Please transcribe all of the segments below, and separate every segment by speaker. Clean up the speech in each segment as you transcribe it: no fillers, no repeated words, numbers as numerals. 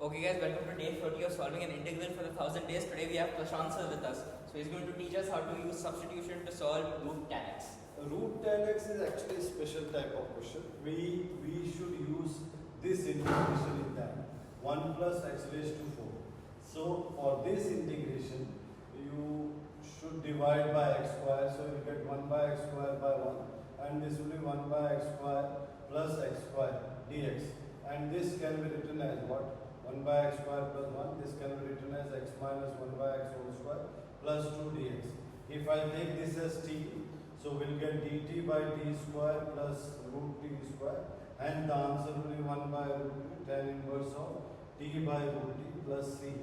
Speaker 1: Okay guys, welcome to day 30 of solving an integral for the 1000 days. Today we have Prashant sir with us. So he's going to teach us how to use substitution to solve root tan x.
Speaker 2: Root tan x is actually a special type of question. We should use this integration in that 1 plus x raised to 4. So for this integration you should divide by x square. So you get 1 by x square by 1 and this will be 1 by x square plus x square dx, and this can be written as what? 1 by x square plus 1, this can be written as x minus 1 by x whole square plus 2 dx. If I take this as t, so we'll get dt by t square plus root t square, and the answer will be 1 by root tan inverse of t by root t plus c.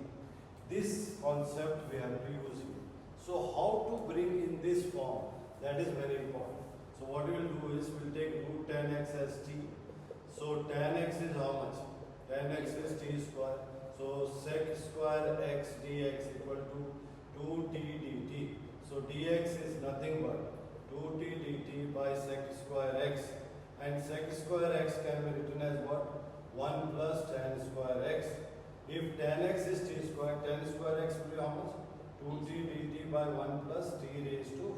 Speaker 2: This concept we have to use it. So how to bring in this form, that is very important. So what we will do is we'll take root tan x as t. So tan x is how much? Tan x is t square. So sec square x dx equal to 2t dt. So dx is nothing but 2t dt by sec square x, and sec square x can be written as what? 1 plus tan square x. If tan x is t square, tan square x will be how much? 2t dt by 1 plus t raised to 4.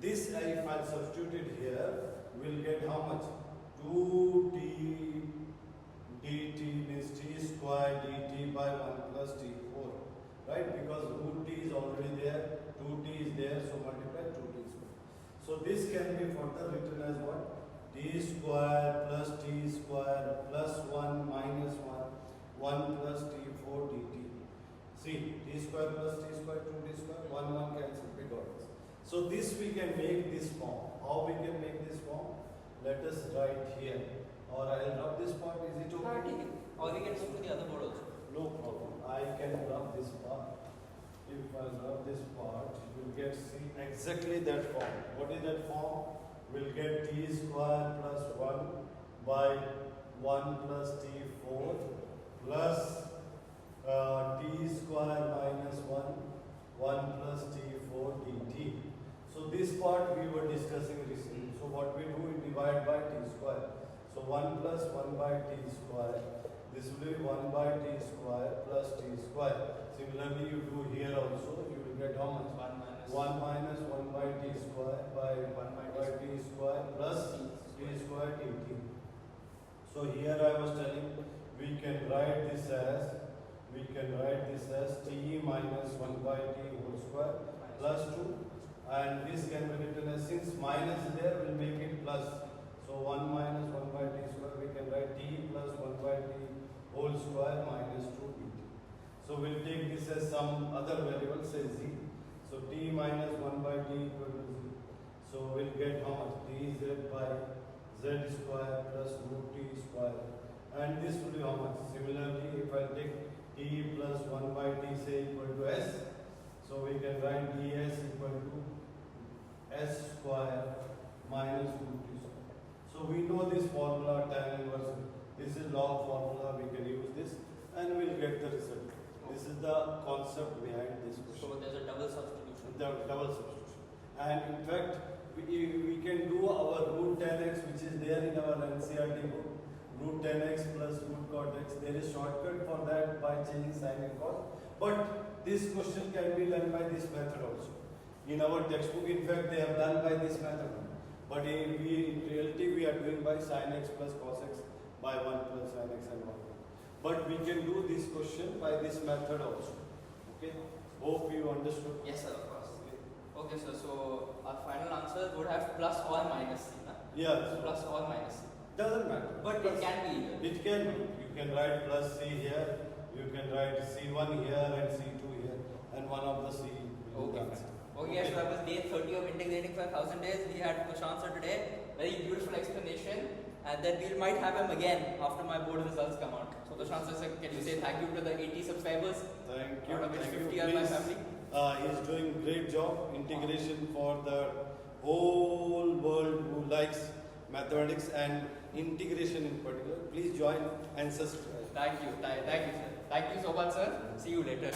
Speaker 2: This if I substitute it here, we'll get how much? 2t dt means t square dt by 1 plus t4, right? Because root t is already there, 2t is there, so multiply 2t square. So this can be further written as what? T square plus t square plus 1 minus 1 plus t4 dt. See, t square plus t square 2t square, 1 cancel, we got this. So this we can make this form. How we can make this form? Let us write here. Or I'll rub this part, is it okay?
Speaker 1: Or we can move to the other board also.
Speaker 2: No problem. I can rub this part. If I rub this part, you will get see exactly that form. What is that form? We'll get t square plus 1 by 1 plus t4 plus t square minus 1 plus t4 dt. So this part we were discussing recently. So what we do, we divide by t square. So 1 plus 1 by t square, this will be 1 by t square plus t square. Similarly, you do here also, you will get how much? 1 minus 1 by t square by 1 by t square plus t square dt. So here I was telling, we can write this as t minus 1 by t whole square plus 2, and this can be written as, since minus is there, we'll make it plus. So 1 minus 1 by t square, we can write t plus 1 by t whole square minus 2 dt. So we'll take this as some other variable, say z. So t minus 1 by t equal to z. So we'll get how much? dz by z square plus root t square. And this will be how much? Similarly, if I take t plus 1 by t say equal to s, so we can write ds equal to s square minus root t square. So we know this formula tan inverse. This is log formula. We can use this, and we'll get the result. This is the concept behind this question.
Speaker 1: So there's a double substitution.
Speaker 2: The double substitution. And in fact, we can do our root tan x, which is there in our NCERT book. Root tan x plus root cot x. There is shortcut for that by changing sign and cos. But this question can be done by this method also. In our textbook, in fact, they have done by this method. But in reality, we are doing by sin x plus cos x by 1 plus sin x and 1. But we can do this question by this method also. Okay? Hope you understood.
Speaker 1: Yes, sir, of course. Okay, sir. So our final answer would have plus or minus c. Na?
Speaker 2: Yeah.
Speaker 1: Plus or minus c.
Speaker 2: Doesn't matter.
Speaker 1: But it can be either.
Speaker 2: It can be. You can write plus c here. You can write c1 here and c2 here. And one of the c will be the answer.
Speaker 1: Okay, yes, so that was day 30 of integrating for 1000 days. We had Prashant sir today. Very beautiful explanation. And then we might have him again after my board results come out. So Prashant sir, can you say thank you to the 80 subscribers?
Speaker 2: Thank you.
Speaker 1: Out of which
Speaker 2: Thank
Speaker 1: 50
Speaker 2: you.
Speaker 1: are my
Speaker 2: Please,
Speaker 1: family.
Speaker 2: he is doing great job. Integration for the whole world who likes mathematics and integration in particular. Please join and subscribe.
Speaker 1: Thank you, sir. Thank you so much, sir. See you later.